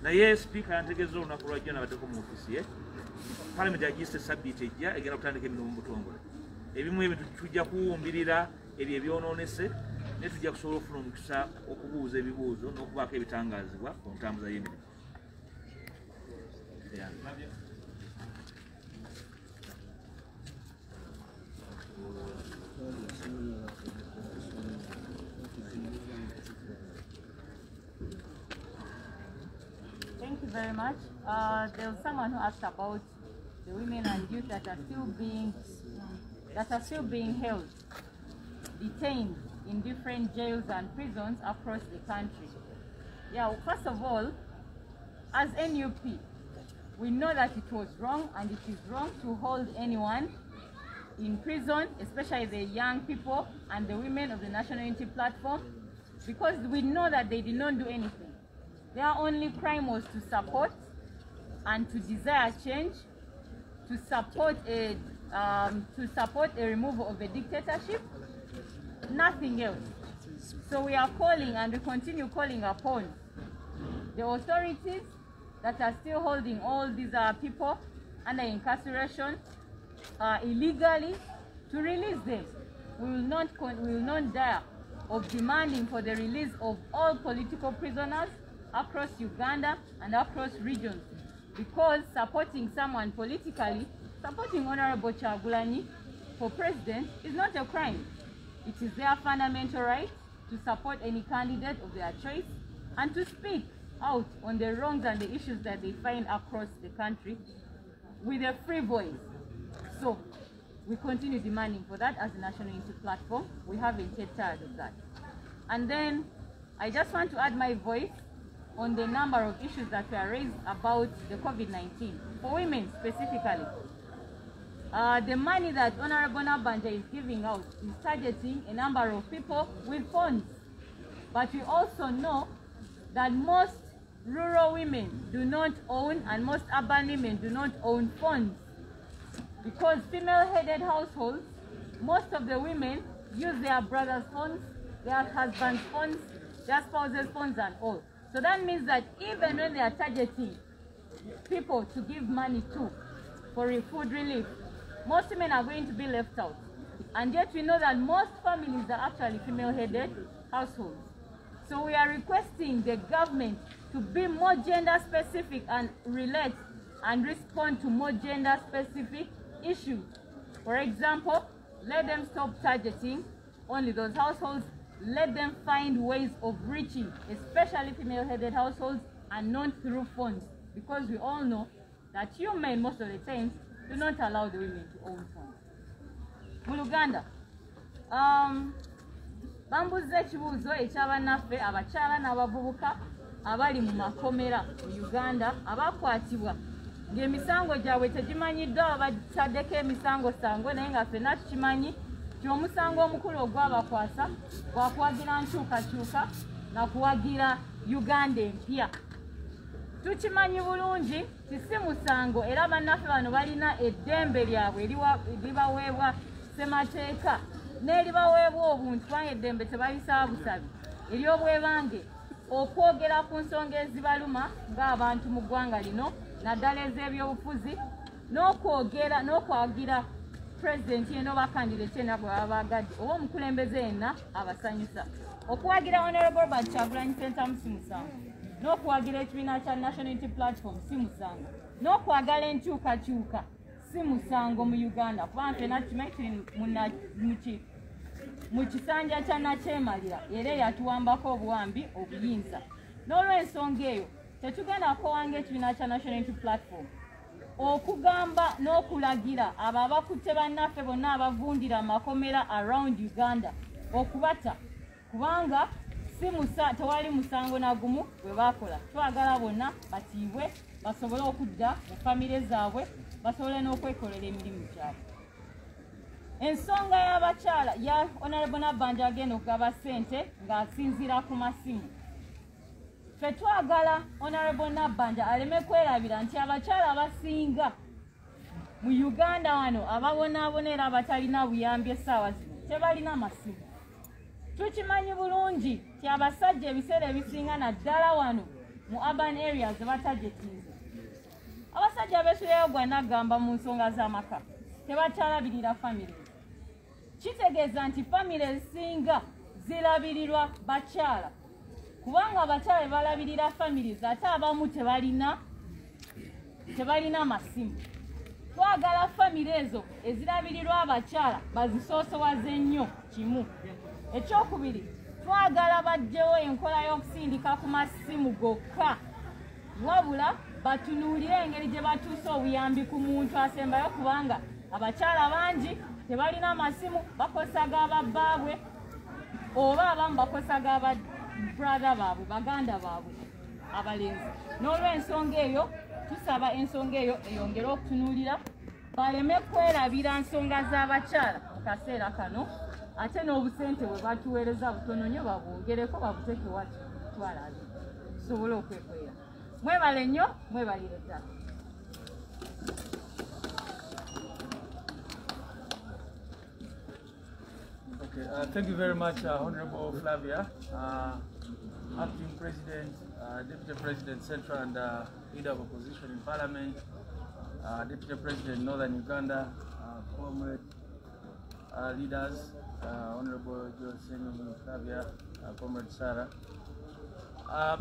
C: Naye sipiika yantegeeza olunaku lwajjo nabaddeko mu ofiisi ye. Palamenti agiyise sabbiiti ejja egenda kutandika emirimu mu butongole. Ebimu ebyo tujja kuwumbirira ebyo ebyonoonese, naye tujja kusobola okufuna omukisa okubuuza ebibuuzo n'okubaako ebitangaazibwa ku ntambuza y'emirimu.
H: Thank you very much. There was someone who asked about the women and youth that are still being held, detained in different jails and prisons across the country. Yeah, first of all, as NUP, we know that it was wrong, and it is wrong to hold anyone in prison, especially the young people and the women of the National Unity Platform, because we know that they did not do anything. Their only crime was to support and to desire change, to support a removal of a dictatorship, nothing else. So we are calling and we continue calling upon the authorities that are still holding all these people under incarceration illegally to release them. We will not dare of demanding for the release of all political prisoners across Uganda and across regions, because supporting someone politically, supporting Honorable Kyagulanyi for president is not a crime. It is their fundamental right to support any candidate of their choice and to speak out on the wrongs and the issues that they find across the country with a free voice. So we continue demanding for that as a National Unity Platform. We haven't yet tired of that. And then I just want to add my voice on the number of issues that were raised about the COVID-19, for women specifically. The money that Honorable Nabanja is giving out is targeting a number of people with phones. But we also know that most rural women do not own, and most urban women do not own phones. Because female-headed households, most of the women use their brothers' phones, their husbands' phones, their spouses' phones and all. So that means that even when they are targeting people to give money to for food relief, most women are going to be left out. And yet we know that most families are actually female-headed households. So we are requesting the government to be more gender-specific and relate and respond to more gender-specific issues. For example, let them stop targeting only those households. Let them find ways of reaching, especially female-headed households, and not through phones. Because we all know that you men, most of the times, do not allow the women to own phones. Mu Uganda, bambuza ekibuuzo eky'abannaffe abakyala n'abavubuka abali mu makomera mu Uganda abakwatibwa ng'emisango gyabwe tegimanyiddwa bataddeko emisango sango, naye nga ffenna tukimanyi nti omusango omukulu ogwabakwasa gwakuwagira nkyukakyuka na kuwagira Uganda empya. Tukimanyi bulungi ti si musango, era bannaffe bano balina eddembe lyabwe eribaweebwa ssemateeka n'eribaweebwa obuntu, kubanga eddembe tebalisaba busabi ery'obwebange okwogera ku nsonga ezibaluma ng'abantu mu ggwanga lino, naddala ez'ebyobufuzi, n'okwagira pulezidenti yenna oba kandidate yenna gwe baba baagadde oba omukulembeze yenna abasanyusa. Okuwagira Honorable Robert Kyagulanyi Ssentamu si musango, n'okuwagira ekibiina kya National Unity Platform si musango, n'okwagala enkyukakyuka si musango mu Uganda, kubanga ffenna tukimanyi mu kisanja kya Nakyemalira era yatuwambako obuwambi obuyinza. N'olw'ensonga eyo tetugenda kukowanga ekibiina kya National Unity Platform okugamba n'okulagira abo abakutte bannaffe bonna abavundira amakomera around Uganda okubata, kubanga tewali musango na gumu bwe bakola. Twagala bonna batiibwe, basobole okudda mu famire zaabwe, basobole n'okwekolera emirimu gyabwe. Ensonga y'abakyala ya Honorable Nabanja agenda okugaba ssente ng'asinziira ku masimu. Ffe twagala Honorable Nabanja aleme kwerabira nti abakyala abasinga mu Uganda wano ababonaabona era abatalina buyambi essaawa zino tebalina masimu. Tukimanyi bulungi ti abasajja ebiseera ebisinga naddala wano mu urban areas batajetinze. Abasajja abeesuleyo gwa nagamba mu nsonga z'amaka tebakyalabirira famire. Kitegeeza nti famire ezisinga zirabirirwa bakyala, kubanga abakyala balabirira famires ate abamu tebalina masimu. Twagala famire ezo ezirabirirwa abakyala bazisoosowaze nnyo kimu. Ekyokubiri, twagala bajjewo enkola y'okusindika ku masimu gokka, wabula batunuulire engeri gye batuusa obuyambi ku muntu asembayo, kubanga abakyala bangi tebalina masimu, bakosaga ababbaabwe oba abamu bakosaga brother baabwe, baganda baabwe abalenzi. N'olw'ensonga eyo tusaba ensonga eyo eyongere okutunuulira, baleme kwerabira nsonga z'abakyala mu kaseera kano, ate n'obusente bwe batuweereza butono nnyo babwongereko babuteeke wati twalabe. tusobole okwekolera. Mwebale nnyo, mwebalire ddala.
I: Okay, thank you very much, Honorable Flavia, Acting President, Deputy President Central and Leader of Opposition in Parliament, Deputy President Northern Uganda, Comrade leaders, Honorable Joseph Flavia, Comrade Sarah.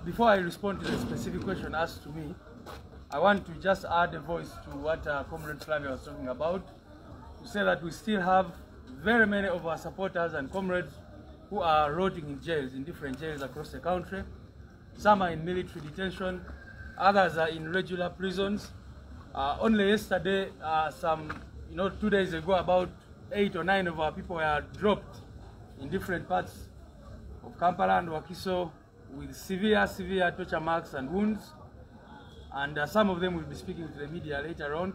I: Before I respond to the specific question asked to me, I want to just add a voice to what Comrade Flavia was talking about, to say that we still have very many of our supporters and comrades who are rotting in jails, in different jails across the country. Some are in military detention, others are in regular prisons. Only yesterday, 2 days ago, about 8 or 9 of our people were dropped in different parts of Kampala and Wakiso with severe torture marks and wounds. And some of them will be speaking to the media later on.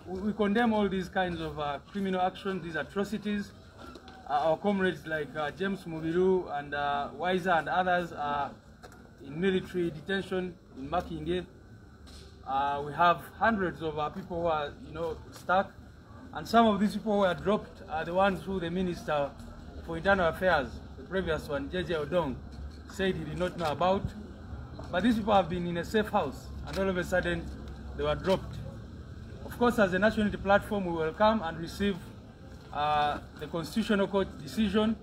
I: We condemn all these kinds of criminal actions, these atrocities. Our comrades like James Mubiru and Wiser and others are in military detention in Makindye. We have hundreds of people who are, stuck. And some of these people who are dropped are the ones who the Minister for Internal Affairs, the previous one, JJ Odong, said he did not know about. But these people have been in a safe house, and all of a sudden they were dropped. Of course, as a National Unity Platform, we will come and receive the Constitutional Court decision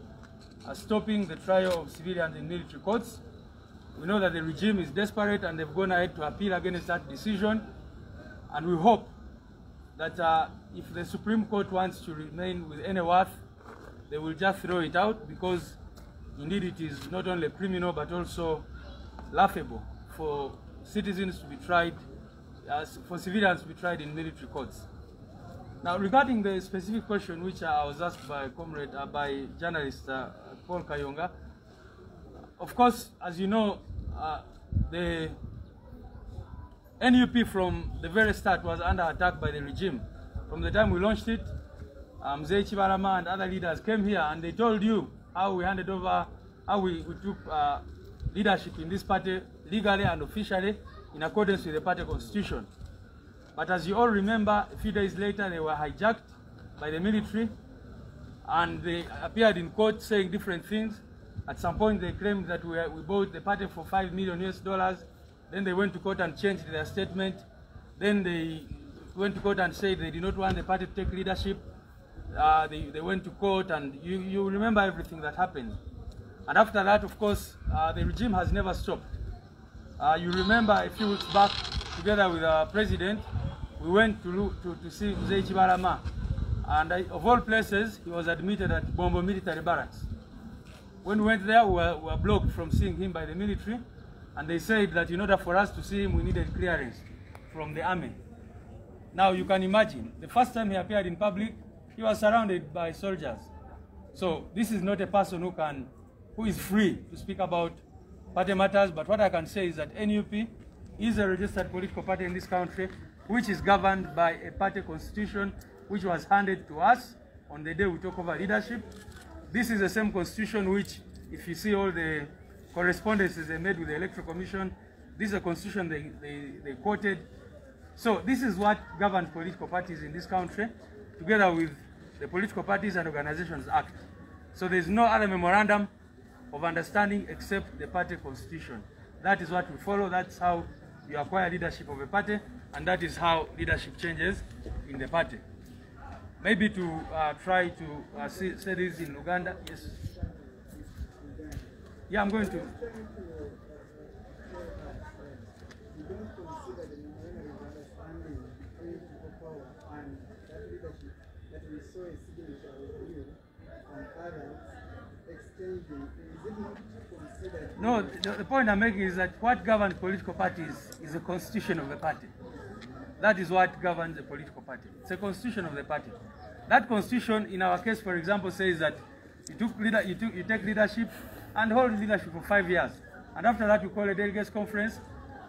I: stopping the trial of civilians in military courts. We know that the regime is desperate and they've gone ahead to appeal against that decision. And we hope that if the Supreme Court wants to remain with any worth, they will just throw it out, because indeed it is not only criminal but also laughable for citizens to be tried, for civilians to be tried in military courts. Now, regarding the specific question which I was asked by by journalist Paul Kayonga, of course, as you know, the NUP from the very start was under attack by the regime. From the time we launched it, Mzee Chibalama and other leaders came here and they told you how we handed over, how we took leadership in this party legally and officially in accordance with the party constitution. But as you all remember, a few days later they were hijacked by the military and they appeared in court saying different things. At some point they claimed that we bought the party for $5 million US. Then they went to court and changed their statement. Then they went to court and said they did not want the party to take leadership. They went to court, and you remember everything that happened. And after that, of course, the regime has never stopped. You remember a few weeks back, together with our president, we went to see Mzee Chibalama. And of all places, he was admitted at Bombo Military Barracks. When we went there, we were blocked from seeing him by the military. And they said that in order for us to see him, we needed clearance from the army. Now you can imagine, the first time he appeared in public, he was surrounded by soldiers. So this is not a person who is free to speak about party matters, but what I can say is that NUP is a registered political party in this country, which is governed by a party constitution, which was handed to us on the day we took over leadership. This is the same constitution which, if you see all the correspondences they made with the Electoral Commission, this is a constitution they quoted. So this is what governs political parties in this country, together with the Political Parties and Organizations Act. So there's no other memorandum of understanding except the party constitution. That is what we follow. That's how you acquire leadership of a party, and that is how leadership changes in the party. Maybe to try to say this in Uganda. Yes. Yeah, I'm going to. No, the point I'm making is that what governs political parties is the constitution of the party. That is what governs the political party. It's a constitution of the party. That constitution, in our case, for example, says that you take leadership and hold leadership for 5 years. And after that, you call a delegates conference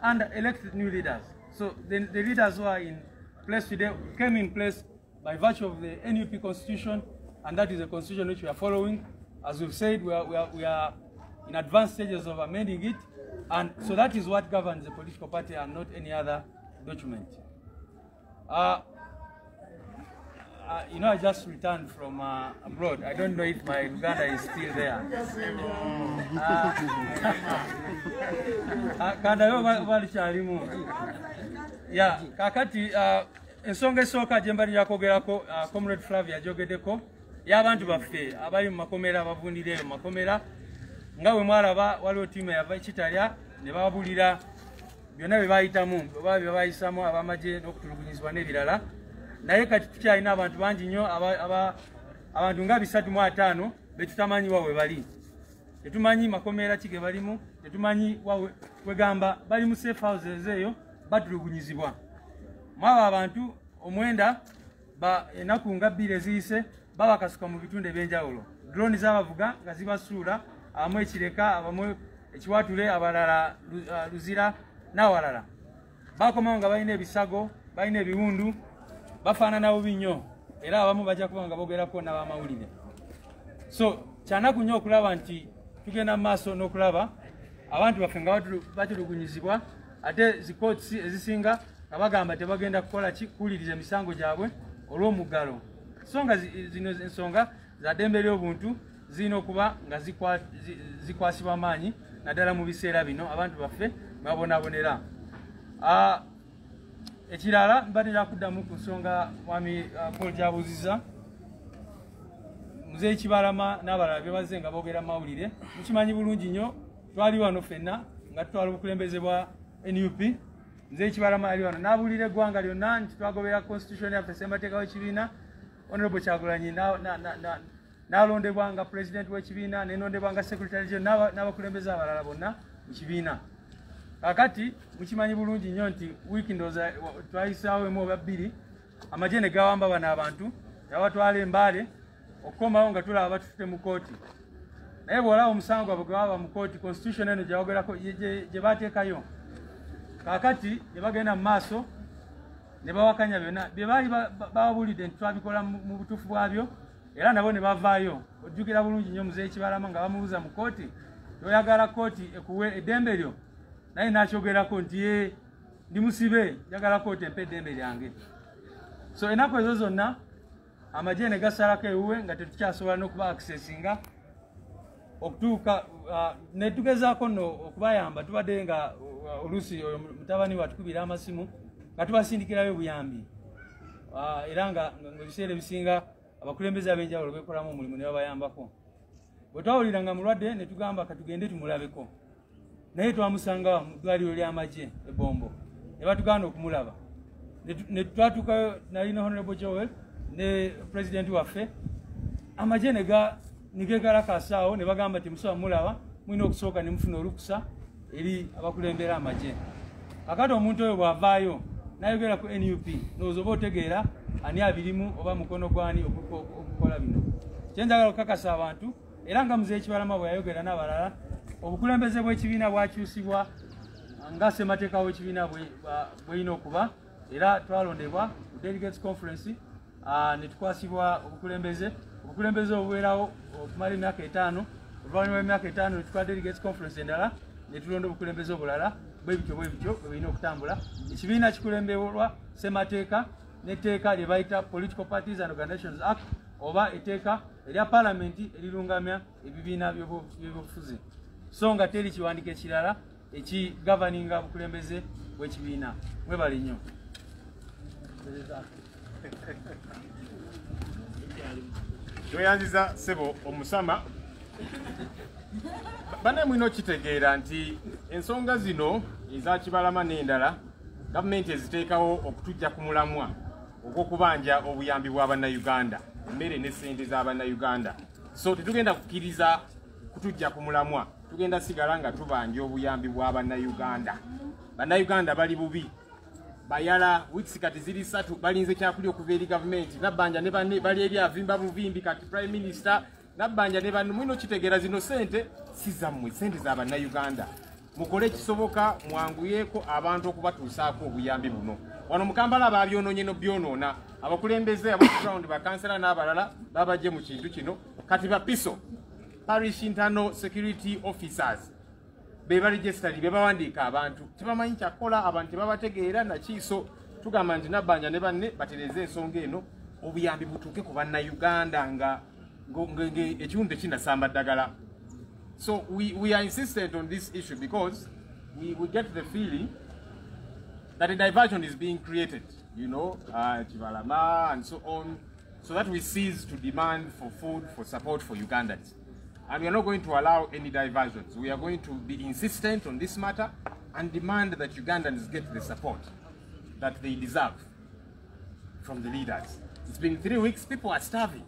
I: and elect new leaders. So the leaders who are in place today came in place by virtue of the NUP constitution, and that is the constitution which we are following. As we've said, we are in advanced stages of amending it. And so that is what governs the political party and not any other document. You know, I just returned from abroad. I don't know if my Uganda is still there. Yeah, kakati ensonga esooka gye mbalira kwogerako Comrade Flavia ajogeddeko y'abantu baffe abali mu makomera abavundira eyo mu makomera nga bwe mwalaba waliwo ttiimu eyava Kitalya ne babulira byonna bye bayitamu oba bye bayisamu abamagye n'okutulugunyizibwa n'ebirala naye kati tukyalina abantu bangi nnyo abantu nga 305 be tutamanyi wawe bali tetumanyi makomera ki ge balimu tetumanyi wawe kwegamba bali mu safe houses eyo batulugunyizibwa mwaba abantu omwenda ennaku nga 2 eziyise babakasuka mu bitundu ebyenjawulo drone z'abavuga nga zibasuula abamu ekireka abamu ekiwatule abalala luzira n'awalala bakomawo nga balina ebisago balina ebiwundu bafaanana bubi nnyo era abamu bajja kuba nga boogerako n'abamawulire so kyanaku nnyo okulaba nti tugenda mu maaso n'okulaba abantu baffe nga batulugunyizibwa ate zikootisi ezisinga nga bagamba tebagenda kukola ki kuwuliriza emisango gyabwe olw'omuggalo ensonga zino ensonga za ddembe ly'obuntu zirina okuba nga zikwasibwa amaanyi naddala mu biseera bino abantu baffe babonaabonera ekirala mbatera kuddamu ku nsonga mwami Paul gyabuuziza muzeeyi Kibalama n'abalala bye bazze nga boogera mawulire mukimanyi bulungi nnyo twali wano ffenna nga tutwala obukulembeze bwa NUP muzeeyi Kibalama ali wano n'abuulira eggwanga lyonna nti twagobera constitution yaffe ssemateeka w'ekibiina Honorable Kyagulanyi n'alondebwa nga president w'ekibiina nenondebwa nga secretary general n'abakulembeze abalala bonna mu kibiina kakati mukimanyi bulungi nnyo nti wiiki ndooza twayisaawo emu oba 2 amagye ne gawamba bano abantu yabatwala embaale okukomawo nga tulaba batufute mu kooti naye bw'olaba omusango gwabwe gwe baba mu kooti constitution eno gyebagerako gye bateekayo kakati ne bagenda mu maaso ne bawakanya byonna bye baali babulidde nti twabikola mu butuufu bwabyo era nabo ne bavaayo ojjukira bulungi nnyo muzeeyi Kibalama nga bamubuuza mu kooti toyagala kooti ekuwe eddembe lyo naye nakyogerako nti ye ndi musibe njagala kooti empa eddembe lyange so ennaku ezo zonna amagye ne gasalako ewuwe nga tetukyasobola n'okuba accessinga okutuuka ne tugezaako nno okubayamba tubadde nga oluusi oyo mutabani watukubira amasimu nga tubasindikirayo buyambi era nga ebiseera ebisinga abakulembeze ab'enjawulo beekolamu omulimu ne babayambako bwe twawulira nga mulwadde ne tugamba katugende tumulabeko naye twamusanga mu ddwaliro ly'amagye eBombo ne batugaana okumulaba ne twatuukayo nalina Honorable Joel ne president waffe amagye ne geekalakasaawo ne bagamba ti musobola mulaba mulina okusooka ne mufuna olukusa eri abakulembera amagye kakati omuntu oyo bw'avaayo nayogera ku NUP nooza oba otegeera ani abirimu oba mukono gwani okukola bino kyenjagala okukakasa abantu era nga muzeeyi Kibalama bwe yayogera n'abalala obukulembeze bw'ekibiina bwakyusibwa nga ssemateeka w'ekibiina bweyina okuba era twalondebwa ku delegates conference ne tukwasibwa obukulembeze obuweerawo okumala emyaka 5 oluvannyuma lw'emyaka 5 ne tukwa delegates conference endala ne tulonda obukulembeze obulala bwe bityo bwe birina okutambula ekibiina kikulemberwa ssemateeka n'etteeka lye bayita Political Parties and Organizations Act oba etteeka erya palamenti erirungamya ebibiina by'obufuzi so nga teri kiwandiiko ekirala ekigavaninga obukulembeze bw'ekibiina mwebale nnyo
B: tweyanziza ssebo omusama bane mwina okitegeera nti ensonga zino eza Kibalama n'endala gavumenti eziteekawo okutujja ku mulamwa ogw'okubanja obuyambi bw'Abannayuganda emmere ne ssente z'Abannayuganda so tetugenda kukkiriza kutujja ku mulamwa tugenda sigala nga tubanja obuyambi bw'Abannayuganda Bannayuganda bali bubi bayala wiiki kati ziri 3 balinze kyakulya okuva eri gavumenti nabbanja ne banne bali eri avimba buvimbi kati prime minister nabbanja ne banne mwino kitegeera zino sente si zammwe sente z'Abannayuganda mukole ekisoboka mwanguyeeko abantu okubatuusaako obuyambi buno wano mu Kampala babyonoonye no byonoona abakulembeze abaground bakansela n'abalala babajje mu kintu kino kati bapiso parish internal security officers be baregisteri be bawandiika abantu tebamanyi kyakola abantu tebabategeera nakiiso tugamba nti Nabbanja ne banne batereze ensonga eno obuyambi butuuke ku bannayuganda nga ekiwundu tekinasamba ddagala. So we are insistent on this issue because we get the feeling that a diversion is being created, you know, Chivalama and so on, so that we cease to demand for food, for support for Ugandans. And we are not going to allow any diversions. We are going to be insistent on this matter and demand that Ugandans get the support that they deserve from the leaders. It's been 3 weeks, people are starving.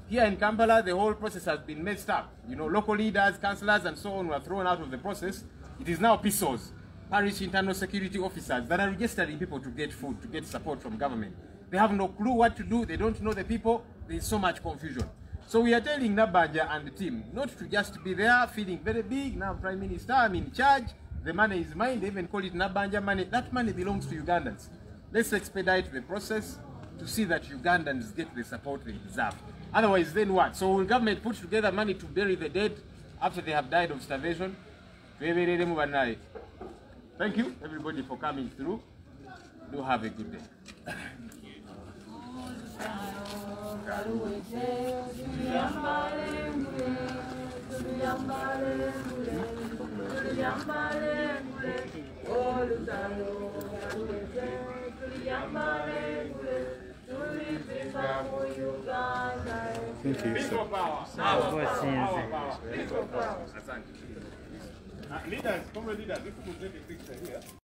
B: Here in Kampala, the whole process has been messed up. You know, local leaders, councillors, and so on were thrown out of the process. It is now PISOs, parish internal security officers, that are registering people to get food, to get support from government. They have no clue what to do. They don't know the people. There is so much confusion. So we are telling Nabbanja and the team not to just be there feeling very big. Now, Prime Minister, I'm in charge. The money is mine. They even call it Nabbanja money. That money belongs to Ugandans. Let's expedite the process to see that Ugandans get the support they deserve. Otherwise, then what? So will government put together money to bury the dead after they have died of starvation? Thank you, everybody, for coming through. Do have a good day.
F: Thank you, sir.
A: Leaders, come on, leaders, if you could take a picture here.